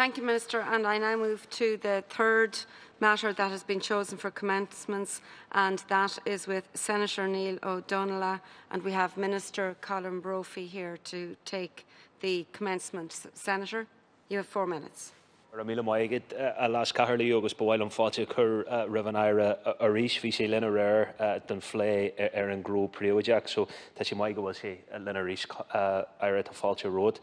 Thank you, Minister. And I now move to the third matter that has been chosen for commencements, and that is with Senator Niall O'Donnell. And we have Minister Colin Brophy here to take the commencement. Senator, you have 4 minutes. Míle maigid a las caharlaí agus bhfuil an fáilte chur rivan aire a rís bhí sé lena réir den phlé an grú príoideach, so tá sé maigid bhfuil sé lena rís aire tá fáilte road.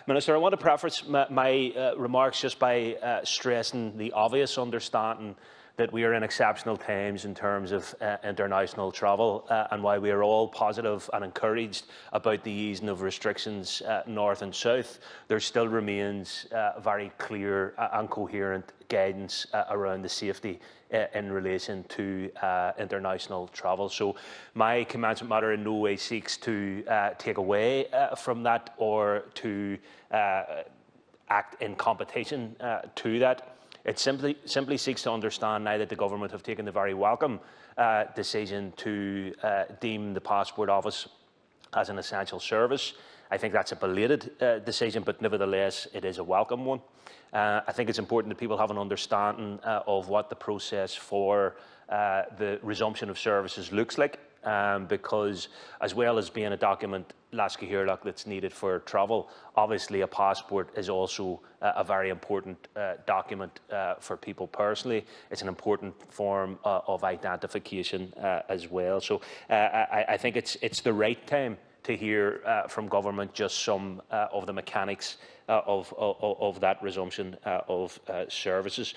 Minister, I want to preface my remarks just by stressing the obvious understanding that we are in exceptional times in terms of international travel and why we are all positive and encouraged about the easing of restrictions north and south. There still remains very clear and coherent guidance around the safety in relation to international travel. So my commencement matter in no way seeks to take away from that or to act in competition to that. It simply seeks to understand now that the government have taken the very welcome decision to deem the Passport Office as an essential service. I think that's a belated decision, but nevertheless it is a welcome one. I think it's important that people have an understanding of what the process for the resumption of services looks like. Because as well as being a document that's needed for travel, obviously a passport is also a very important document for people personally. It's an important form of identification as well. So I think it's the right time to hear from government just some of the mechanics of that resumption of services.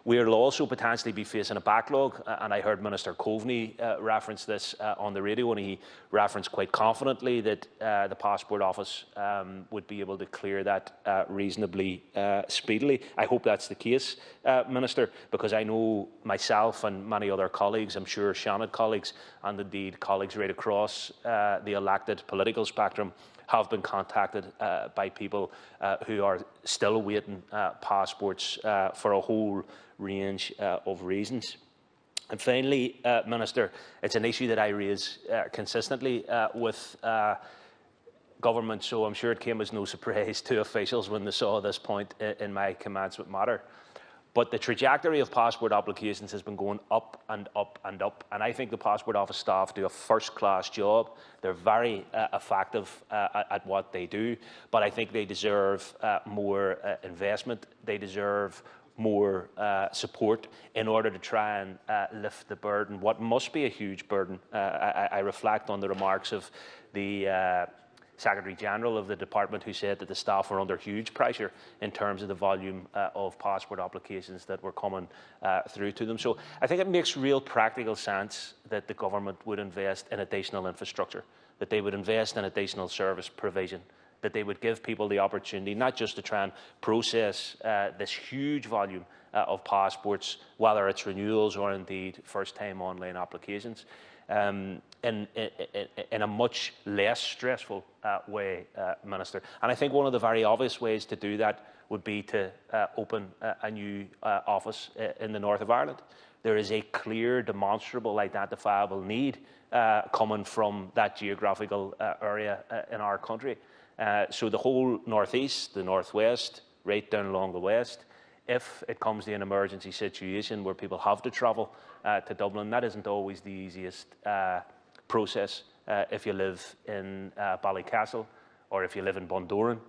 We'll also potentially be facing a backlog, and I heard Minister Coveney reference this on the radio, and he referenced quite confidently that the Passport Office would be able to clear that reasonably speedily. I hope that's the case, Minister, because I know myself and many other colleagues, I'm sure Seanad colleagues, and indeed colleagues right across the elected political spectrum, have been contacted by people who are still awaiting passports for a whole range of reasons. And finally, Minister, it's an issue that I raise consistently with government, so I'm sure it came as no surprise to officials when they saw this point in my commencement matter. But the trajectory of passport applications has been going up and up and up. And I think the Passport Office staff do a first-class job. They're very effective at what they do. But I think they deserve more investment. They deserve more support in order to try and lift the burden, what must be a huge burden. I reflect on the remarks of the Secretary-General of the department, who said that the staff were under huge pressure in terms of the volume of passport applications that were coming through to them. So I think it makes real practical sense that the government would invest in additional infrastructure, that they would invest in additional service provision, that they would give people the opportunity not just to try and process this huge volume of passports, whether it's renewals or indeed first-time online applications, in a much less stressful way, Minister. And I think one of the very obvious ways to do that would be to open a new office in the north of Ireland. There is a clear, demonstrable, identifiable need coming from that geographical area in our country. So the whole northeast, the northwest, right down along the west, if it comes to an emergency situation where people have to travel to Dublin, that isn't always the easiest process. If you live in Ballycastle or if you live in Bundoran,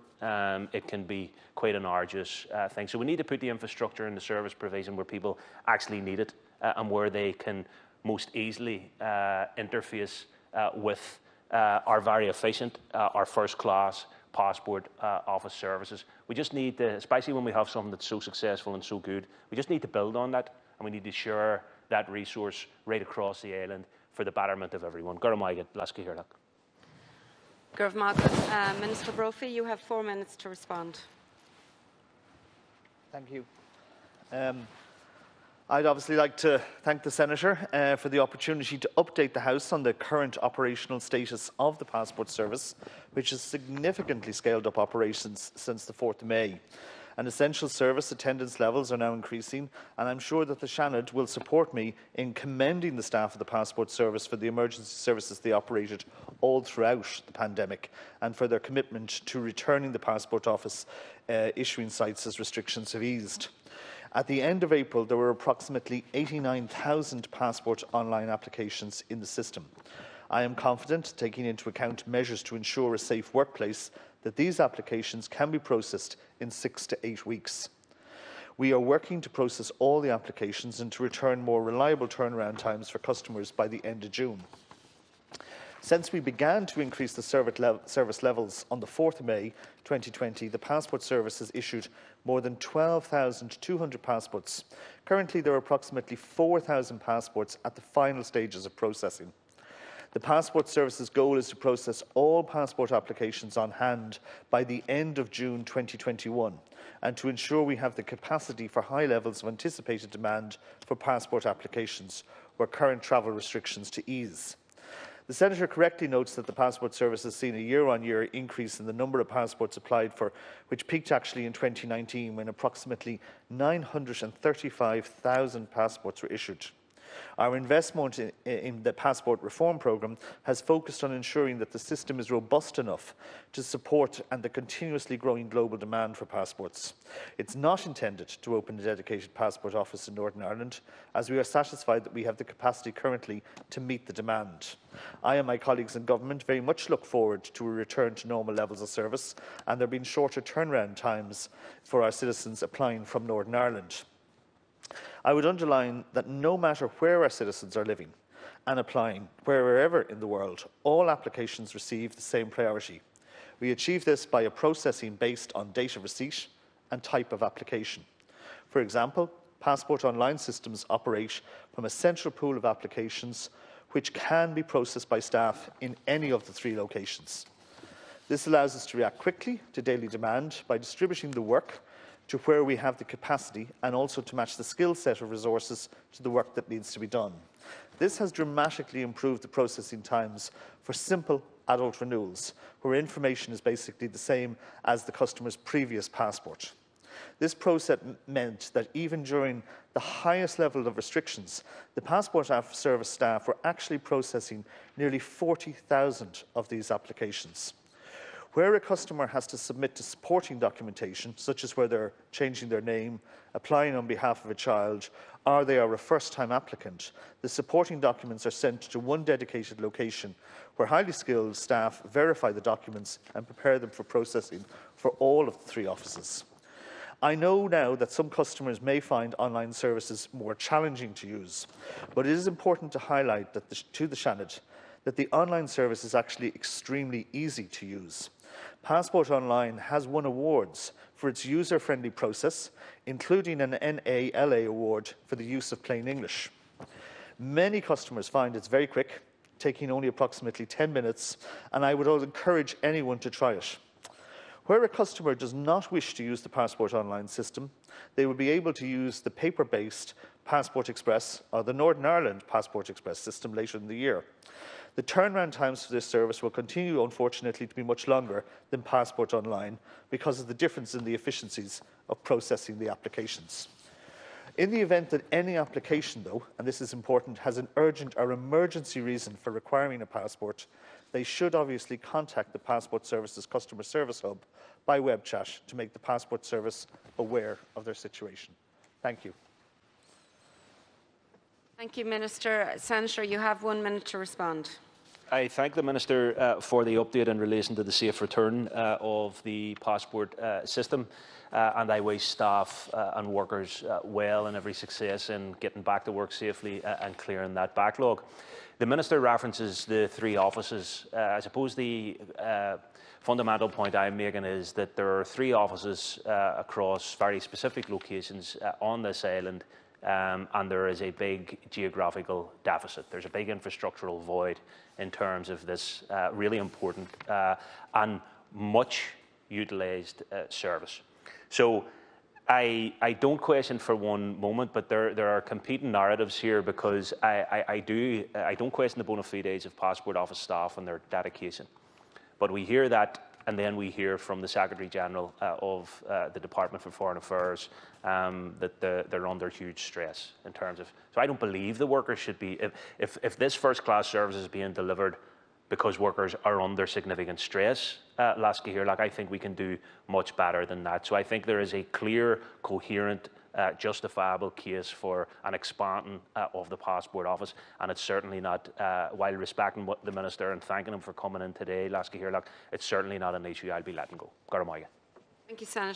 it can be quite an arduous thing. So we need to put the infrastructure and the service provision where people actually need it and where they can most easily interface with our very efficient, our first-class Passport Office services. We just need to, especially when we have something that's so successful and so good, we just need to build on that, and we need to share that resource right across the island for the betterment of everyone. Minister Brophy, you have 4 minutes to respond. Thank you. I'd obviously like to thank the Senator for the opportunity to update the House on the current operational status of the Passport Service, which has significantly scaled up operations since the 4th of May. and essential service attendance levels are now increasing, and I'm sure that the Seanad will support me in commending the staff of the Passport Service for the emergency services they operated all throughout the pandemic and for their commitment to returning the Passport Office issuing sites as restrictions have eased. At the end of April, there were approximately 89,000 passport online applications in the system. I am confident, taking into account measures to ensure a safe workplace, that these applications can be processed in 6 to 8 weeks. We are working to process all the applications and to return more reliable turnaround times for customers by the end of June. Since we began to increase the service levels on the 4th of May 2020, the Passport Service has issued more than 12,200 passports. Currently, there are approximately 4,000 passports at the final stages of processing. The Passport Service's goal is to process all passport applications on hand by the end of June 2021 and to ensure we have the capacity for high levels of anticipated demand for passport applications where current travel restrictions to ease. The Senator correctly notes that the Passport Service has seen a year-on-year increase in the number of passports applied for, which peaked actually in 2019 when approximately 935,000 passports were issued. Our investment in the Passport Reform Programme has focused on ensuring that the system is robust enough to support the continuously growing global demand for passports. It's not intended to open a dedicated passport office in Northern Ireland, as we are satisfied that we have the capacity currently to meet the demand. I and my colleagues in government very much look forward to a return to normal levels of service and there being shorter turnaround times for our citizens applying from Northern Ireland. I would underline that no matter where our citizens are living and applying, wherever in the world, all applications receive the same priority. We achieve this by a processing based on date of receipt and type of application. For example, Passport Online systems operate from a central pool of applications which can be processed by staff in any of the 3 locations. This allows us to react quickly to daily demand by distributing the work to where we have the capacity and also to match the skill set of resources to the work that needs to be done. This has dramatically improved the processing times for simple adult renewals, where information is basically the same as the customer's previous passport. This process meant that even during the highest level of restrictions, the Passport Service staff were actually processing nearly 40,000 of these applications. Where a customer has to submit to supporting documentation, such as where they're changing their name, applying on behalf of a child, or they are a first-time applicant, the supporting documents are sent to one dedicated location where highly skilled staff verify the documents and prepare them for processing for all of the 3 offices. I know now that some customers may find online services more challenging to use, but it is important to highlight that to the Seanad that the online service is actually extremely easy to use. Passport Online has won awards for its user-friendly process, including an NALA award for the use of plain English. Many customers find it's very quick, taking only approximately 10 minutes, and I would encourage anyone to try it. Where a customer does not wish to use the Passport Online system, they will be able to use the paper-based Passport Express or the Northern Ireland Passport Express system later in the year. The turnaround times for this service will continue, unfortunately, to be much longer than Passport Online because of the difference in the efficiencies of processing the applications. In the event that any application, though, and this is important, has an urgent or emergency reason for requiring a passport, they should obviously contact the Passport Service's Customer Service Hub by web chat to make the Passport Service aware of their situation. Thank you. Thank you, Minister. Senator, you have 1 minute to respond. I thank the Minister for the update in relation to the safe return of the passport system, and I wish staff and workers well and every success in getting back to work safely and clearing that backlog. The Minister references the 3 offices. I suppose the fundamental point I'm making is that there are 3 offices across very specific locations on this island, and there is a big geographical deficit. There's a big infrastructural void in terms of this really important and much utilised service. So I don't question for one moment, but there are competing narratives here, because I don't question the bona fides of Passport Office staff and their dedication. But we hear that and then we hear from the Secretary General of the Department for Foreign Affairs that they're under huge stress in terms of. So I don't believe the workers should be. If this first-class service is being delivered because workers are under significant stress, I think we can do much better than that. So I think there is a clear, coherent, justifiable case for an expanding of the Passport Office, and it's certainly not, while respecting the Minister and thanking him for coming in today, it's certainly not an issue I'll be letting go. Thank you, Senator.